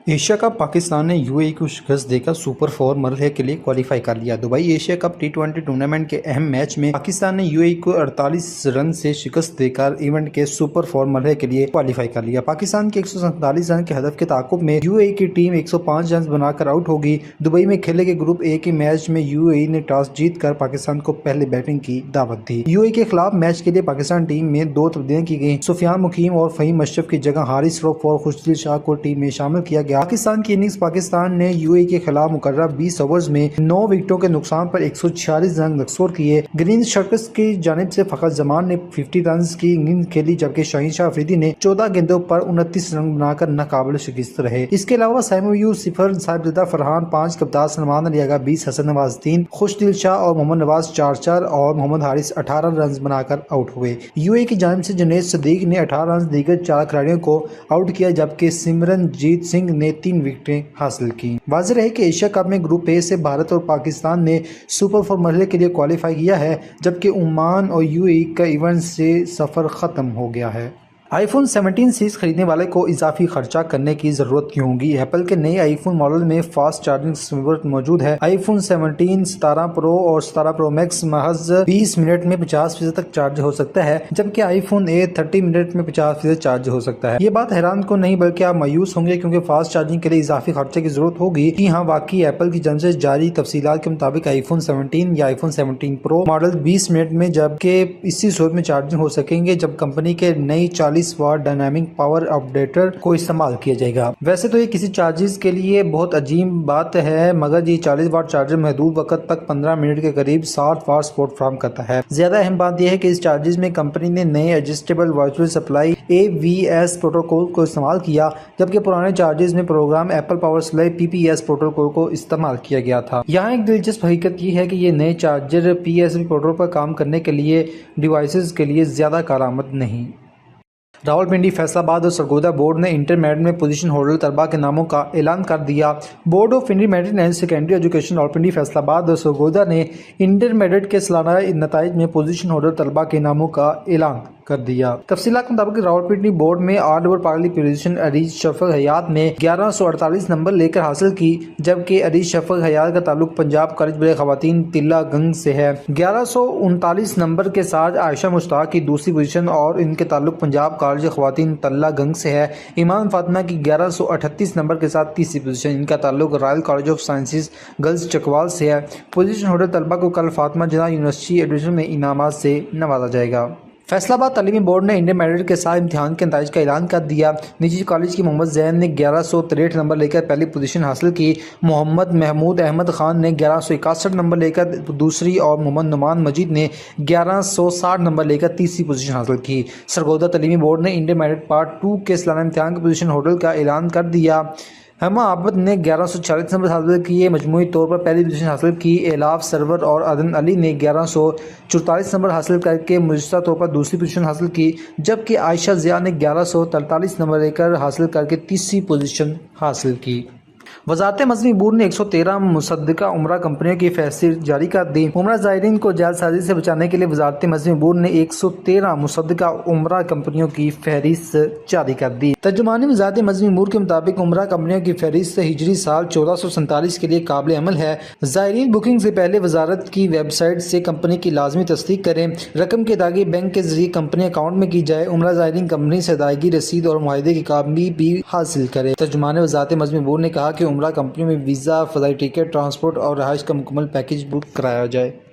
Asia cup Pakistan ने UAE को शिकस्त देकर सुपर 4 मरहले के लिए क्वालिफाई कर लिया। दुबई एशिया कप टी20 टूर्नामेंट के अहम मैच में पाकिस्तान ने यूएई को 48 रन से शिकस्त देकर इवेंट के सुपर 4 मरहले के लिए क्वालिफाई कर लिया। पाकिस्तान के 147 रन के हदफ के ताकुब में यूएई की टीम 105 रन बनाकर आउट होगी। दुबई में खेले गए ग्रुप ए के मैच में यूएई ने टॉस जीतकर पाकिस्तान को पहले बैटिंग की दावत दी। यूएई के खिलाफ मैच के लिए पाकिस्तान टीम में 2 तब्दीलियां की गई। सुफियान मुकीम और फहीम अशरफ की जगह हारिस रऊफ और खुशदिल शाह को टीम में शामिल किया गया। पाकिस्तान की इनिंग्स पाकिस्तान ने यूएई के खिलाफ मुकर्रर 20 ओवर्स में 9 विकेटों के नुकसान पर 146 रन स्कोर किए। ग्रीन शर्कस की जानिब से फखर जमान ने 50 रन की इनिंग्स खेली, जबकि शाहीन शाह अफरीदी ने 14 गेंदों पर 29 रन बनाकर नाकाबिल शिकस्त रहे। इसके अलावा साइमोयू 0, साहिबजादा फरहान 5, कप्तान सलमान अली आगा 20, हसन नवाज 3, खुशदिल शाह और मोहम्मद नवाज 4 और मोहम्मद हारिस 18 रन बनाकर आउट हुए। यूएई की जानिब से जुनैद सदीक ने 18 रन दीगर 4 खिलाड़ियों को आउट किया, जबकि सिमरनजीत सिंह ने 3 विकेटें हासिल की। वाज़ेह है कि एशिया कप में ग्रुप ए से भारत और पाकिस्तान ने सुपर 4 मरहले के लिए क्वालिफाई किया है, जबकि ओमान और यूएई का इवेंट से सफर खत्म हो गया है। आईफोन 17 सीरीज खरीदने वाले को इजाफी खर्चा करने की जरूरत क्यों होगी? एप्पल के नए आईफोन मॉडल में फास्ट चार्जिंग सपोर्ट मौजूद है। आईफोन 17, 17 प्रो और 17 प्रो मैक्स महज 20 मिनट में 50% तक चार्ज हो सकता है, जबकि आईफोन 8 30 मिनट में 50% चार्ज हो सकता है। ये बात हैरान को नहीं बल्कि आप मायूस होंगे, क्योंकि फास्ट चार्जिंग के लिए इजाफी खर्चे की जरूरत होगी। कि हाँ, वाकई एप्पल की जानिब से जारी तफसीलात के मुताबिक आईफोन 17 या आईफोन 17 प्रो मॉडल 20 मिनट में, जबकि इसी सूरत में चार्जिंग हो सकेंगे जब कंपनी के नई 40 वाट डायनामिक पावर अपडेटर को इस्तेमाल किया जाएगा। वैसे तो ये किसी चार्जेस के लिए बहुत अजीब बात है, मगर ये 40 वाट चार्जर महदूद वक्त तक 15 मिनट के करीब 60 वाट सपोर्ट फराहम करता है। ज्यादा अहम बात यह है कि इस चार्जेस में कंपनी ने नए adjustable virtual supply AVS protocol को इस्तेमाल किया, जबकि पुराने चार्जेस में program Apple power supply PPS protocol को इस्तेमाल किया गया था। यहाँ एक दिलचस्प हकीकत यह है कि ये नए चार्जर PSP प्रोटोकॉल पर काम करने के लिए डिवाइसेस के लिए ज्यादा कारआमद नहीं। रावलपिंडी, फैसलाबाद और सरगोदा बोर्ड ने इंटरमीडिएट में पोजीशन होल्डर तलबा के नामों का ऐलान कर दिया। Board of intermediate and secondary education Rawalpindi, Faisalabad और सरगोदा ने इंटरमीडिएट के सालाना नताइज में पोजीशन होल्डर तलबा के नामों का ऐलान कर दिया। तफसीलात के मुताबिक रावलपिंडी बोर्ड में ऑड ओवर पार्ली पोजीशन अरीज शफक हयात ने 1148 नंबर लेकर हासिल की, जबकि अरीज शफक हयात का ताल्लुक पंजाब कॉलेज बड़े खवातीन तिल्ला गंग से है। 1139 नंबर के साथ आयशा मुश्ताक की दूसरी पोजीशन और इनके ताल्लुक पंजाब कॉलेज खवातीन तल्ला गंग से है। ईमान फातिमा की 1138 नंबर के साथ तीसरी पोजीशन, इनका ताल्लुक royal college of sciences girls Chakwal से है। पोजीशन होल्डर तलबा को कल फातिमा जना यूनिवर्सिटी एडमिशन में इनामात से नवाजा जाएगा। फैसलाबाद तालीमी बोर्ड ने इंटरमीडिएट के साथ इम्तिहान के नताइज का ऐलान कर दिया। निजी कॉलेज की मोहम्मद जैन ने 1163 नंबर लेकर पहली पोजीशन हासिल की। मोहम्मद महमूद अहमद खान ने 1161 नंबर लेकर दूसरी और मोहम्मद नुमान मजीद ने 1160 नंबर लेकर तीसरी पोजीशन हासिल की। सरगोदा तालीमी बोर्ड ने इंटरमीडिएट पार्ट 2 के सालाना इम्तिहान के पोजीशन होल्डर का ऐलान कर दिया। हमा आबद ने 1140 नंबर हासिल किए, मजमूई तौर पर पहली पोजीशन हासिल की। एलाफ सरवर और अदन अली ने 1144 नंबर हासिल करके मुजस्सा तौर पर दूसरी पोजीशन हासिल की, जबकि आयशा ज़िया ने 1143 नंबर लेकर हासिल करके तीसरी पोजीशन हासिल की। वजारत मज़हबी अमूर ने 113 मुसद्दिका उम्रा कंपनियों की फहरिस्त जारी कर दी। उम्रा ज़ायरीन को जालसाजी से बचाने के लिए वजारत मज़हबी अमूर ने 113 मुसद्दिका उम्रा कंपनियों की फहरिस्त जारी कर दी। तर्जुमानी वजारत मज़हबी अमूर के मुताबिक उम्रा कंपनियों की फहरिस्त हिजरी साल 1447 के लिए काबिल अमल है। ज़ायरीन बुकिंग से पहले वजारत की वेबसाइट से कंपनी की लाजमी तस्दीक करें। रकम की अदायगी बैंक के जरिए कंपनी अकाउंट में की जाए। उम्रा ज़ायरीन कंपनी से अदायगी रसीद और मुआहदे की कापी भी हासिल करे। तर्जुमान वजारत मज़हबी अमूर ने कहा कि उम्रा कंपनियों में वीज़ा, फ़ज़ाई टिकट, ट्रांसपोर्ट और रहाइश का मुकम्मल पैकेज बुक कराया जाए।